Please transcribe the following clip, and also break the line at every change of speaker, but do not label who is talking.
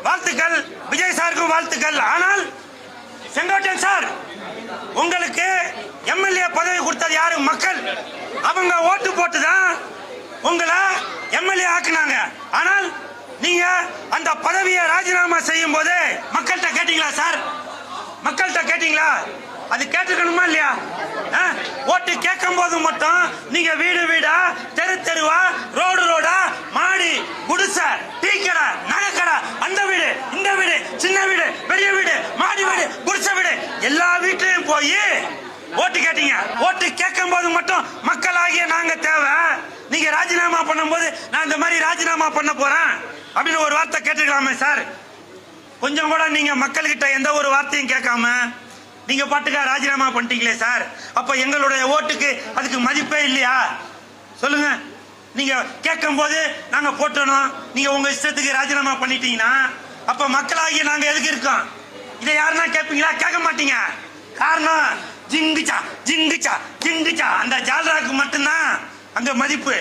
வாழ்த்துக்கள், விஜய் சாருக்கும் வாழ்த்துக்கள். ஆனால் செங்கோட்டையன் சார், உங்களுக்கு எம்எல்ஏ பதவி கொடுத்தது யாரு? மக்கள். அவங்க ஓட்டு போட்டுதான் உங்களை எம்எல்ஏ ஆக்குனாங்க. ஆனால் நீங்க அந்த பதவியை ராஜினாமா செய்யும் போது மக்கள்கிட்ட கேட்டீங்களா சார்? மக்கள்கிட்ட கேட்டீங்களா? அது கேட்டுக்கணுமா இல்லையா? ஓட்டு கேட்கும் போது மட்டும் நீங்க வீடு வீடா, தெரு தெருவா, ரோடு ரோடா, மாடி, குடிசை, டீ கடை, நகைக்கடை, அந்த வீடு, இந்த வீடு, சின்ன வீடு, பெரிய வீடு, மாடி வீடு, குடிசை வீடு, எல்லா வீட்லயும் போய் ஓட்டு கேட்டீங்க. ஓட்டு கேட்கும் போது மட்டும் மக்களாகிய நாங்க தேவை, நீங்க ராஜினாமா பண்ணும் போது நான் இந்த மாதிரி ராஜினாமா பண்ண போறேன் அப்படின்னு ஒரு வார்த்தை கேட்டுக்கலாமே சார்? கொஞ்சம் கூட நீங்க மக்கள்கிட்ட எந்த ஒரு வார்த்தையும் கேட்காம நீங்க பாட்டுக்கா ராஜினாமா பண்ணிட்டீங்களே சார். அப்ப எங்களுடைய ஓட்டுக்கு அதுக்கு மதிப்பே இல்லையா? சொல்லுங்க. நீங்க கேட்கும் போது நாங்க போட்டணும், நீங்க உங்க இஷ்டத்துக்கு ராஜினாமா பண்ணிட்டீங்கன்னா அப்ப மக்களாகிய நாங்க எதுக்கு இருக்கோம்? இதை யாருன்னா கேட்பீங்களா? கேட்க மாட்டீங்க. காரணம் ஜிங்குச்சா ஜிங்குச்சா ஜிங்குச்சா அந்த ஜால்ராக்கு மட்டும்தான் அங்க மதிப்பு.